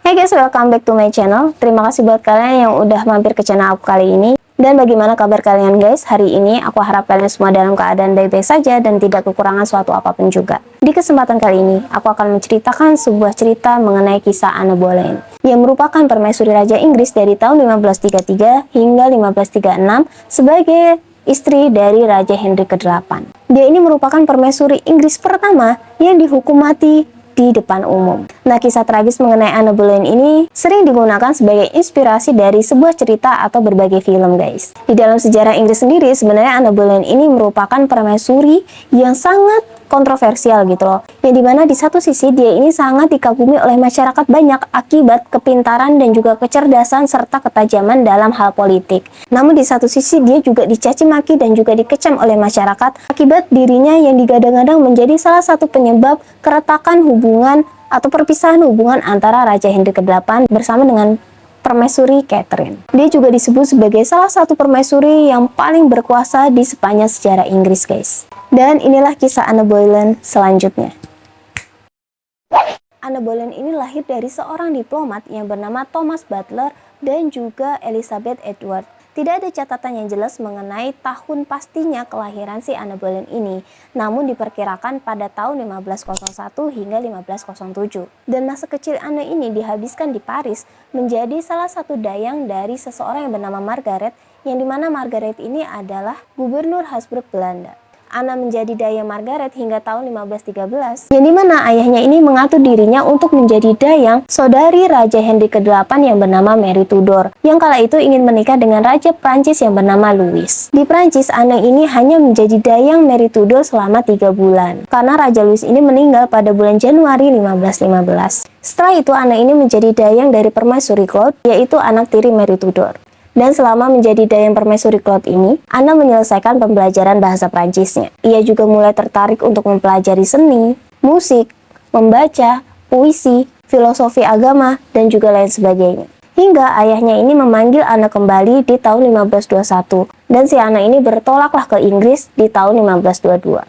Hey guys, welcome back to my channel. Terima kasih buat kalian yang udah mampir ke channel aku kali ini. Dan bagaimana kabar kalian guys? Hari ini aku harap kalian semua dalam keadaan baik-baik saja dan tidak kekurangan suatu apapun juga. Di kesempatan kali ini, aku akan menceritakan sebuah cerita mengenai kisah Anne Boleyn, yang merupakan permaisuri Raja Inggris dari tahun 1533 hingga 1536 sebagai istri dari Raja Henry ke-8. Dia ini merupakan permaisuri Inggris pertama yang dihukum mati di depan umum. Nah, kisah tragis mengenai Anne Boleyn ini sering digunakan sebagai inspirasi dari sebuah cerita atau berbagai film, guys. Di dalam sejarah Inggris sendiri, sebenarnya Anne Boleyn ini merupakan permaisuri yang sangat kontroversial gitu loh. Yang dimana di satu sisi dia ini sangat dikagumi oleh masyarakat banyak akibat kepintaran dan juga kecerdasan serta ketajaman dalam hal politik. Namun di satu sisi dia juga dicaci maki dan juga dikecam oleh masyarakat akibat dirinya yang digadang-gadang menjadi salah satu penyebab keretakan hubungan atau perpisahan hubungan antara Raja Henry ke-8 bersama dengan Permaisuri Catherine. Dia juga disebut sebagai salah satu permaisuri yang paling berkuasa di sepanjang sejarah Inggris, guys. Dan inilah kisah Anne Boleyn selanjutnya. Anne Boleyn ini lahir dari seorang diplomat yang bernama Thomas Butler dan juga Elizabeth Edward. Tidak ada catatan yang jelas mengenai tahun pastinya kelahiran si Anne Boleyn ini, namun diperkirakan pada tahun 1501 hingga 1507. Dan masa kecil Anne ini dihabiskan di Paris menjadi salah satu dayang dari seseorang yang bernama Margaret, yang dimana Margaret ini adalah gubernur Habsburg Belanda. Anne menjadi dayang Margaret hingga tahun 1513, yang dimana ayahnya ini mengatur dirinya untuk menjadi dayang saudari Raja Henry ke-8 yang bernama Mary Tudor, yang kala itu ingin menikah dengan Raja Prancis yang bernama Louis. Di Prancis, Anne ini hanya menjadi dayang Mary Tudor selama 3 bulan, karena Raja Louis ini meninggal pada bulan Januari 1515. Setelah itu, Anne ini menjadi dayang dari Permaisuri Claude, yaitu anak tiri Mary Tudor. Dan selama menjadi dayang Permaisuri Claude ini, Anne menyelesaikan pembelajaran bahasa Prancisnya. Ia juga mulai tertarik untuk mempelajari seni, musik, membaca, puisi, filosofi agama, dan juga lain sebagainya. Hingga ayahnya ini memanggil Anne kembali di tahun 1521, dan si Anne ini bertolaklah ke Inggris di tahun 1522.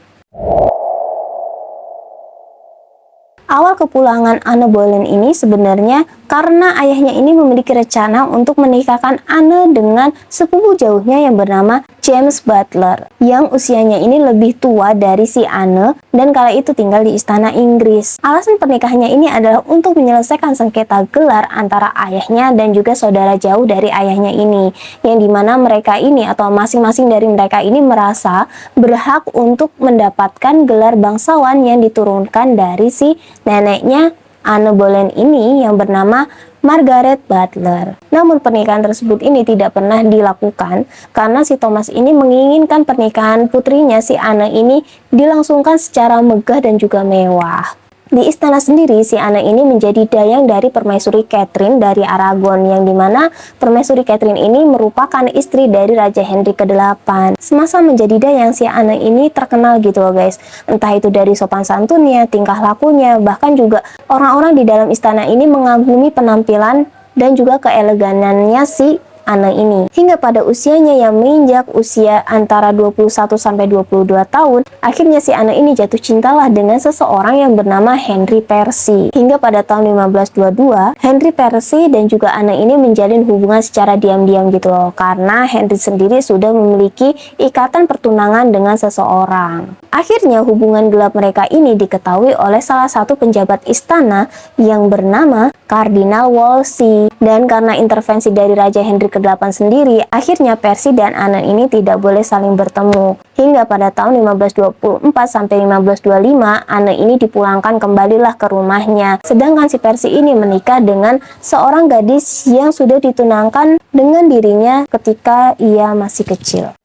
Awal kepulangan Anne Boleyn ini sebenarnya karena ayahnya ini memiliki rencana untuk menikahkan Anne dengan sepupu jauhnya yang bernama James Butler, yang usianya ini lebih tua dari si Anne dan kala itu tinggal di istana Inggris. Alasan pernikahannya ini adalah untuk menyelesaikan sengketa gelar antara ayahnya dan juga saudara jauh dari ayahnya ini, yang dimana mereka ini atau masing-masing dari mereka ini merasa berhak untuk mendapatkan gelar bangsawan yang diturunkan dari si neneknya Anne Boleyn ini yang bernama Margaret Butler. Namun pernikahan tersebut ini tidak pernah dilakukan karena si Thomas ini menginginkan pernikahan putrinya si Anne ini dilangsungkan secara megah dan juga mewah. Di istana sendiri, si Anne ini menjadi dayang dari Permaisuri Catherine dari Aragon, yang dimana Permaisuri Catherine ini merupakan istri dari Raja Henry ke-8. Semasa menjadi dayang, si Anne ini terkenal gitu loh guys. Entah itu dari sopan santunnya, tingkah lakunya, bahkan juga orang-orang di dalam istana ini mengagumi penampilan dan juga keeleganannya si Anne ini. Hingga pada usianya yang menginjak usia antara 21 sampai 22 tahun, akhirnya si Anne ini jatuh cintalah dengan seseorang yang bernama Henry Percy. Hingga pada tahun 1522, Henry Percy dan juga Anne ini menjalin hubungan secara diam-diam gitu loh, karena Henry sendiri sudah memiliki ikatan pertunangan dengan seseorang. Akhirnya hubungan gelap mereka ini diketahui oleh salah satu penjabat istana yang bernama Kardinal Wolsey, dan karena intervensi dari Raja Henry ke-8 sendiri, akhirnya Percy dan Anne ini tidak boleh saling bertemu. Hingga pada tahun 1524 sampai 1525, Anne ini dipulangkan kembalilah ke rumahnya. Sedangkan si Percy ini menikah dengan seorang gadis yang sudah ditunangkan dengan dirinya ketika ia masih kecil.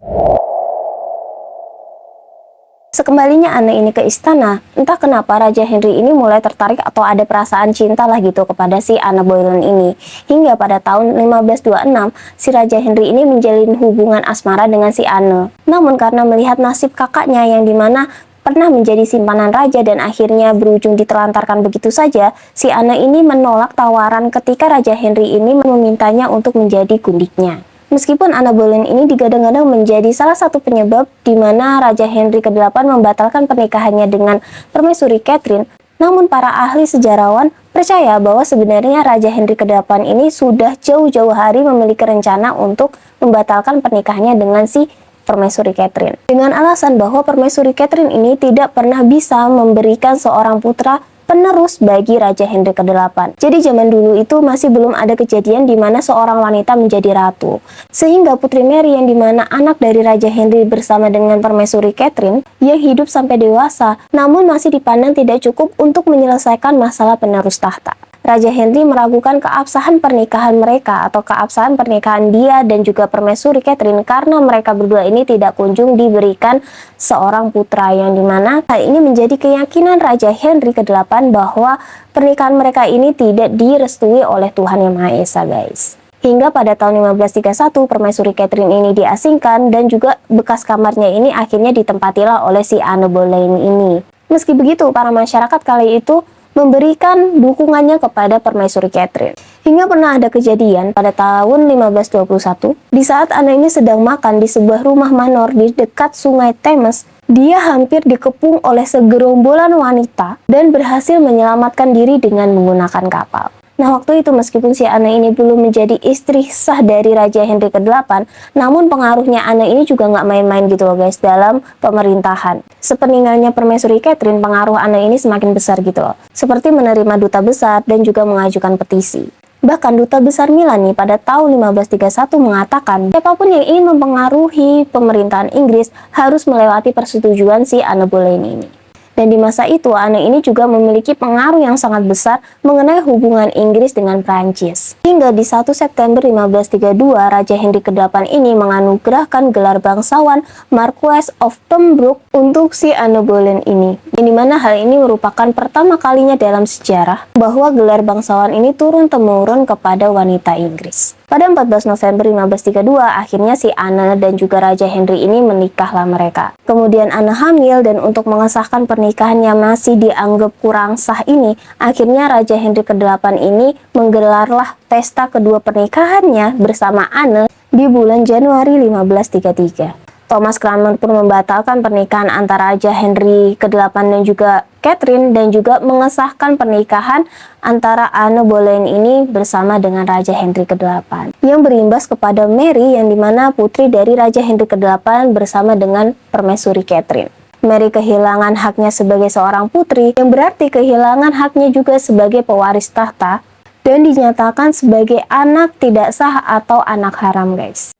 Sekembalinya Anne ini ke istana, entah kenapa Raja Henry ini mulai tertarik atau ada perasaan cinta lah gitu kepada si Anne Boleyn ini. Hingga pada tahun 1526, si Raja Henry ini menjalin hubungan asmara dengan si Anne. Namun karena melihat nasib kakaknya yang dimana pernah menjadi simpanan raja dan akhirnya berujung ditelantarkan begitu saja, si Anne ini menolak tawaran ketika Raja Henry ini memintanya untuk menjadi gundiknya. Meskipun Anne Boleyn ini digadang-gadang menjadi salah satu penyebab di mana Raja Henry ke-8 membatalkan pernikahannya dengan Permaisuri Catherine, namun para ahli sejarawan percaya bahwa sebenarnya Raja Henry ke-8 ini sudah jauh-jauh hari memiliki rencana untuk membatalkan pernikahannya dengan si Permaisuri Catherine. Dengan alasan bahwa Permaisuri Catherine ini tidak pernah bisa memberikan seorang putra penerus bagi Raja Henry ke-8. Jadi zaman dulu itu masih belum ada kejadian di mana seorang wanita menjadi ratu. Sehingga Putri Mary yang dimana anak dari Raja Henry bersama dengan Permaisuri Catherine yang hidup sampai dewasa, namun masih dipandang tidak cukup untuk menyelesaikan masalah penerus tahta. Raja Henry meragukan keabsahan pernikahan mereka atau keabsahan pernikahan dia dan juga Permaisuri Catherine karena mereka berdua ini tidak kunjung diberikan seorang putra, yang dimana hal ini menjadi keyakinan Raja Henry ke-8 bahwa pernikahan mereka ini tidak direstui oleh Tuhan Yang Maha Esa, guys. Hingga pada tahun 1531 Permaisuri Catherine ini diasingkan dan juga bekas kamarnya ini akhirnya ditempatilah oleh si Anne Boleyn ini. Meski begitu, para masyarakat kali itu memberikan dukungannya kepada Permaisuri Catherine. Hingga pernah ada kejadian pada tahun 1521, di saat Anne ini sedang makan di sebuah rumah manor di dekat sungai Thames, dia hampir dikepung oleh segerombolan wanita dan berhasil menyelamatkan diri dengan menggunakan kapal. Nah, waktu itu meskipun si Anne ini belum menjadi istri sah dari Raja Henry ke-8, namun pengaruhnya Anne ini juga nggak main-main gitu loh guys dalam pemerintahan. Sepeninggalnya Permaisuri Catherine, pengaruh Anne ini semakin besar gitu loh. Seperti menerima duta besar dan juga mengajukan petisi. Bahkan duta besar Milan nih pada tahun 1531 mengatakan siapapun yang ingin mempengaruhi pemerintahan Inggris harus melewati persetujuan si Anne Boleyn ini. Dan di masa itu, Anne ini juga memiliki pengaruh yang sangat besar mengenai hubungan Inggris dengan Prancis. Hingga di 1 September 1532, Raja Henry ke-8 ini menganugerahkan gelar bangsawan Marquess of Pembroke untuk si Anne Boleyn ini. Yang dimana hal ini merupakan pertama kalinya dalam sejarah bahwa gelar bangsawan ini turun-temurun kepada wanita Inggris. Pada 14 November 1532, akhirnya si Anne dan juga Raja Henry ini menikahlah mereka. Kemudian Anne hamil dan untuk mengesahkan pernikahan yang masih dianggap kurang sah ini, akhirnya Raja Henry ke-8 ini menggelarlah pesta kedua pernikahannya bersama Anne di bulan Januari 1533. Thomas Cranmer pun membatalkan pernikahan antara Raja Henry ke-8 dan juga Catherine dan juga mengesahkan pernikahan antara Anne Boleyn ini bersama dengan Raja Henry ke-8 yang berimbas kepada Mary yang dimana putri dari Raja Henry ke-8 bersama dengan Permaisuri Catherine. Mary kehilangan haknya sebagai seorang putri yang berarti kehilangan haknya juga sebagai pewaris tahta dan dinyatakan sebagai anak tidak sah atau anak haram, guys.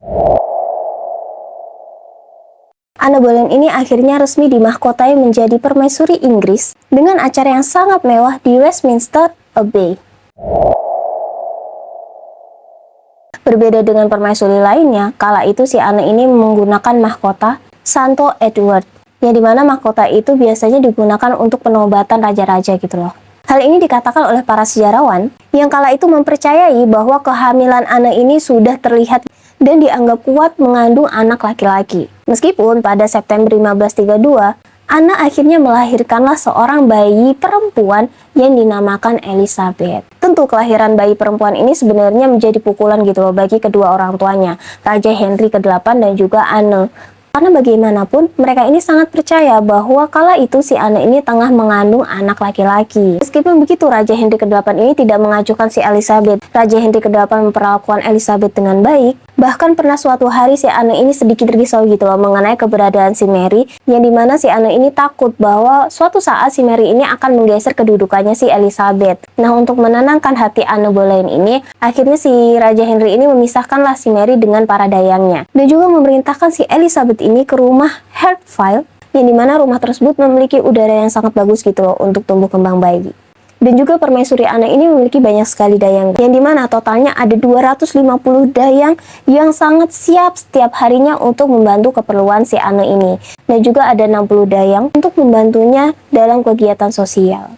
Anne Boleyn ini akhirnya resmi dimahkotai menjadi permaisuri Inggris dengan acara yang sangat mewah di Westminster Abbey. Berbeda dengan permaisuri lainnya, kala itu si Anne ini menggunakan mahkota Santo Edward, yang dimana mahkota itu biasanya digunakan untuk penobatan raja-raja gitu loh. Hal ini dikatakan oleh para sejarawan yang kala itu mempercayai bahwa kehamilan Anne ini sudah terlihat dan dianggap kuat mengandung anak laki-laki. Meskipun pada September 1532, Anne akhirnya melahirkanlah seorang bayi perempuan yang dinamakan Elizabeth. Tentu kelahiran bayi perempuan ini sebenarnya menjadi pukulan gitu loh bagi kedua orang tuanya, Raja Henry ke-8 dan juga Anne. Karena bagaimanapun, mereka ini sangat percaya bahwa kala itu si Anne ini tengah mengandung anak laki-laki. Meskipun begitu, Raja Henry ke-8 ini tidak mengajukan si Elizabeth. Raja Henry ke-8 memperlakukan Elizabeth dengan baik. Bahkan pernah suatu hari si Anne ini sedikit risau gitu loh mengenai keberadaan si Mary, yang dimana si Anne ini takut bahwa suatu saat si Mary ini akan menggeser kedudukannya si Elizabeth. Nah, untuk menenangkan hati Anne Boleyn ini, akhirnya si Raja Henry ini memisahkanlah si Mary dengan para dayangnya. Dan juga memerintahkan si Elizabeth ini ke rumah Hertford, yang dimana rumah tersebut memiliki udara yang sangat bagus gitu loh untuk tumbuh kembang bayi. Dan juga permaisuri Anne ini memiliki banyak sekali dayang, yang dimana totalnya ada 250 dayang yang sangat siap setiap harinya untuk membantu keperluan si Anne ini. Dan juga ada 60 dayang untuk membantunya dalam kegiatan sosial.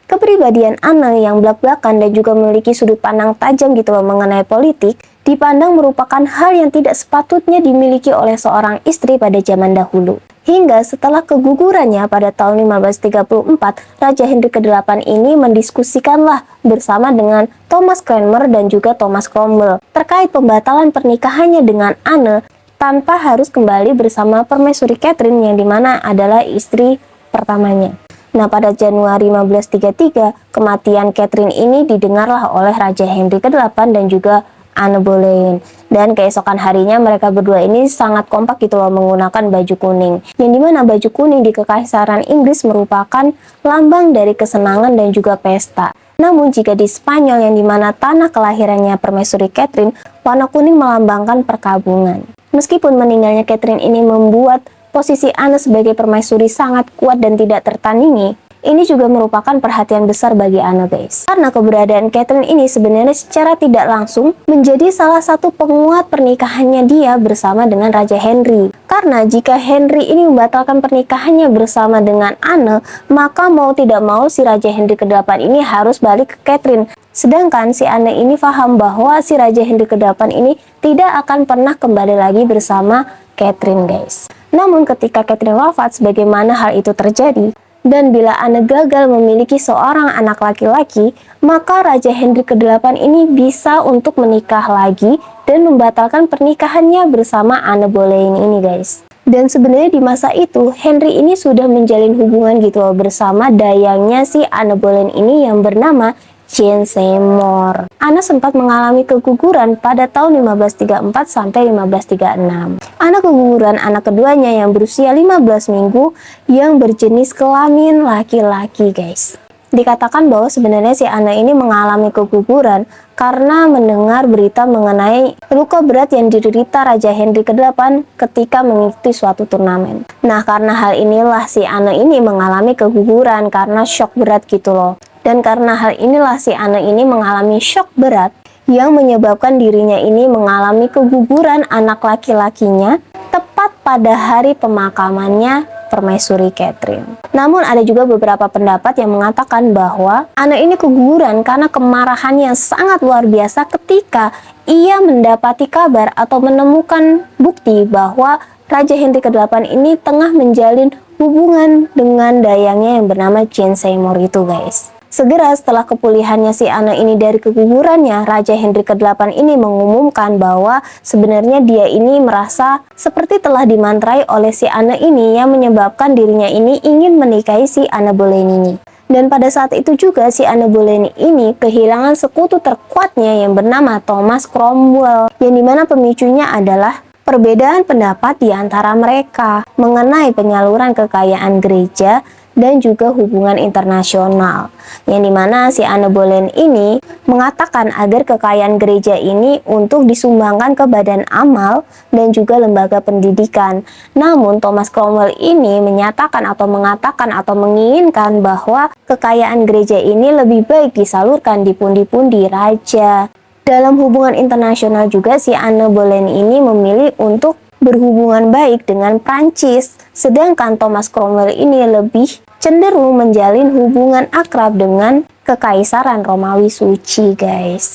Kepribadian Anne yang belak-belakan dan juga memiliki sudut pandang tajam gitu loh mengenai politik, dipandang merupakan hal yang tidak sepatutnya dimiliki oleh seorang istri pada zaman dahulu. Hingga setelah kegugurannya pada tahun 1534, Raja Henry ke-8 ini mendiskusikanlah bersama dengan Thomas Cranmer dan juga Thomas Cromwell terkait pembatalan pernikahannya dengan Anne tanpa harus kembali bersama permaisuri Catherine yang dimana adalah istri pertamanya. Nah, pada Januari 1533, kematian Catherine ini didengarlah oleh Raja Henry ke-8 dan juga Anne Boleyn. Dan keesokan harinya mereka berdua ini sangat kompak gitu loh menggunakan baju kuning. Yang dimana baju kuning di Kekaisaran Inggris merupakan lambang dari kesenangan dan juga pesta. Namun jika di Spanyol yang dimana tanah kelahirannya Permaisuri Catherine, warna kuning melambangkan perkabungan. Meskipun meninggalnya Catherine ini membuat posisi Anne sebagai permaisuri sangat kuat dan tidak tertandingi, ini juga merupakan perhatian besar bagi Anne, guys. Karena keberadaan Catherine ini sebenarnya secara tidak langsung menjadi salah satu penguat pernikahannya dia bersama dengan Raja Henry. Karena jika Henry ini membatalkan pernikahannya bersama dengan Anne, maka mau tidak mau si Raja Henry ke-8 ini harus balik ke Catherine. Sedangkan si Anne ini paham bahwa si Raja Henry ke-8 ini tidak akan pernah kembali lagi bersama Catherine, guys. Namun ketika Catherine wafat, sebagaimana hal itu terjadi, dan bila Anne gagal memiliki seorang anak laki-laki, maka Raja Henry ke-8 ini bisa untuk menikah lagi dan membatalkan pernikahannya bersama Anne Boleyn ini, guys. Dan sebenarnya di masa itu, Henry ini sudah menjalin hubungan gitu loh bersama dayangnya si Anne Boleyn ini yang bernama Jane Seymour. Anne sempat mengalami keguguran pada tahun 1534 sampai 1536. Anne keguguran anak keduanya yang berusia 15 minggu yang berjenis kelamin laki-laki, guys. Dikatakan bahwa sebenarnya si Anne ini mengalami keguguran karena mendengar berita mengenai luka berat yang diderita Raja Henry ke-8 ketika mengikuti suatu turnamen. Nah, karena hal inilah si Anne ini mengalami keguguran karena shock berat gitu loh. Dan karena hal inilah si Anne ini mengalami shock berat yang menyebabkan dirinya ini mengalami keguguran anak laki-lakinya tepat pada hari pemakamannya Permaisuri Catherine. Namun ada juga beberapa pendapat yang mengatakan bahwa Anne ini keguguran karena kemarahan yang sangat luar biasa ketika ia mendapati kabar atau menemukan bukti bahwa Raja Henry ke-8 ini tengah menjalin hubungan dengan dayangnya yang bernama Jane Seymour itu, guys. Segera setelah kepulihannya si Anne ini dari kegugurannya, Raja Henry ke-8 ini mengumumkan bahwa sebenarnya dia ini merasa seperti telah dimantrai oleh si Anne ini yang menyebabkan dirinya ini ingin menikahi si Anne Boleyn ini. Dan pada saat itu juga si Anne Boleyn ini kehilangan sekutu terkuatnya yang bernama Thomas Cromwell, yang dimana pemicunya adalah perbedaan pendapat di antara mereka mengenai penyaluran kekayaan gereja dan juga hubungan internasional, yang dimana si Anne Boleyn ini mengatakan agar kekayaan gereja ini untuk disumbangkan ke badan amal dan juga lembaga pendidikan. Namun Thomas Cromwell ini menyatakan atau mengatakan atau menginginkan bahwa kekayaan gereja ini lebih baik disalurkan di pundi-pundi raja. Dalam hubungan internasional juga si Anne Boleyn ini memilih untuk berhubungan baik dengan Prancis, sedangkan Thomas Cromwell ini lebih cenderung menjalin hubungan akrab dengan Kekaisaran Romawi Suci, guys.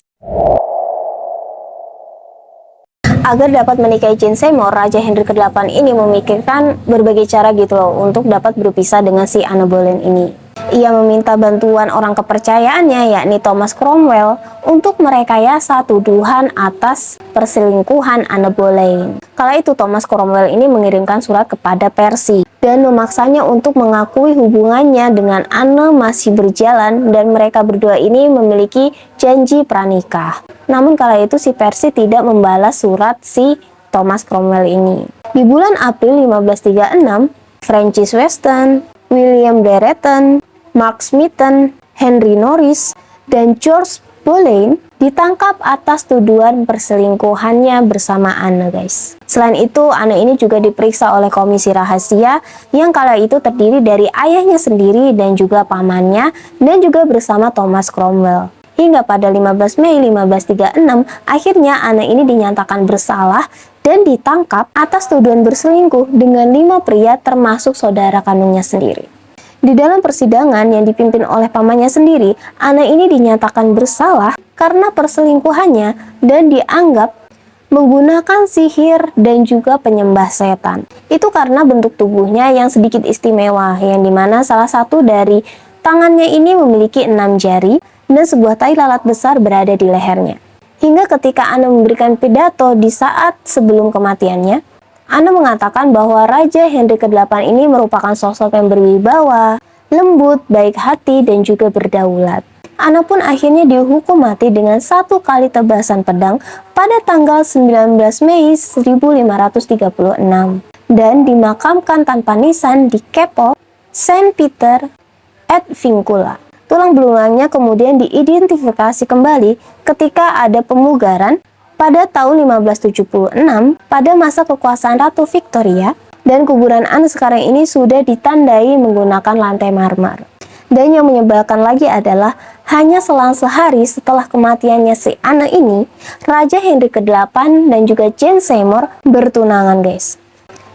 Agar dapat menikahi Jane Seymour, Raja Henry ke-8 ini memikirkan berbagai cara gitu loh untuk dapat berpisah dengan si Anne Boleyn ini. Ia meminta bantuan orang kepercayaannya yakni Thomas Cromwell untuk merekayasa tuduhan atas perselingkuhan Anne Boleyn. Kala itu Thomas Cromwell ini mengirimkan surat kepada Percy dan memaksanya untuk mengakui hubungannya dengan Anne masih berjalan dan mereka berdua ini memiliki janji pranikah. Namun kala itu si Percy tidak membalas surat si Thomas Cromwell ini. Di bulan April 1536, Francis Weston, William Brereton, Mark Smeaton, Henry Norris, dan George Boleyn ditangkap atas tuduhan perselingkuhannya bersama Anne, guys. Selain itu, Anne ini juga diperiksa oleh komisi rahasia yang kala itu terdiri dari ayahnya sendiri dan juga pamannya dan juga bersama Thomas Cromwell. Hingga pada 15 Mei 1536, akhirnya Anne ini dinyatakan bersalah dan ditangkap atas tuduhan berselingkuh dengan 5 pria termasuk saudara kandungnya sendiri. Di dalam persidangan yang dipimpin oleh pamannya sendiri, Anne ini dinyatakan bersalah karena perselingkuhannya dan dianggap menggunakan sihir dan juga penyembah setan. Itu karena bentuk tubuhnya yang sedikit istimewa, yang dimana salah satu dari tangannya ini memiliki 6 jari dan sebuah tai lalat besar berada di lehernya. Hingga ketika Anne memberikan pidato di saat sebelum kematiannya, Anne mengatakan bahwa Raja Henry ke-8 ini merupakan sosok yang berwibawa, lembut, baik hati, dan juga berdaulat. Ana pun akhirnya dihukum mati dengan 1 kali tebasan pedang pada tanggal 19 Mei 1536 dan dimakamkan tanpa nisan di Kapel Saint Peter ad Vincula. Tulang belulangnya kemudian diidentifikasi kembali ketika ada pemugaran pada tahun 1576 pada masa kekuasaan Ratu Victoria, dan kuburan Anne sekarang ini sudah ditandai menggunakan lantai marmer. Dan yang menyebalkan lagi adalah hanya selang sehari setelah kematiannya si Anne ini, Raja Henry ke-8 dan juga Jane Seymour bertunangan, guys.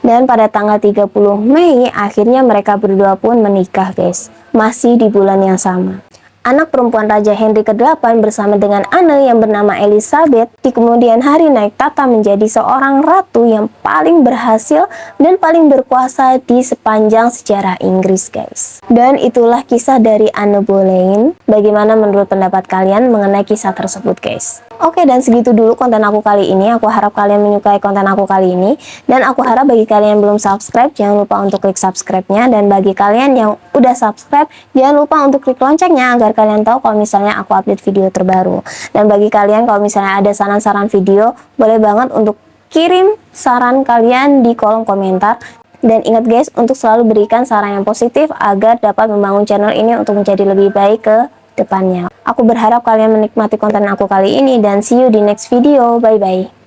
Dan pada tanggal 30 Mei akhirnya mereka berdua pun menikah, guys. Masih di bulan yang sama. Anak perempuan Raja Henry ke-8 bersama dengan Anne yang bernama Elizabeth di kemudian hari naik tahta menjadi seorang ratu yang paling berhasil dan paling berkuasa di sepanjang sejarah Inggris, guys. Dan itulah kisah dari Anne Boleyn. Bagaimana menurut pendapat kalian mengenai kisah tersebut, guys? Oke, dan segitu dulu konten aku kali ini. Aku harap kalian menyukai konten aku kali ini. Dan aku harap bagi kalian yang belum subscribe, jangan lupa untuk klik subscribe-nya. Dan bagi kalian yang udah subscribe, jangan lupa untuk klik loncengnya agar kalian tahu kalau misalnya aku update video terbaru. Dan bagi kalian kalau misalnya ada saran-saran video, boleh banget untuk kirim saran kalian di kolom komentar. Dan ingat guys, untuk selalu berikan saran yang positif agar dapat membangun channel ini untuk menjadi lebih baik ke depannya. Aku berharap kalian menikmati konten aku kali ini dan see you di next video. Bye bye.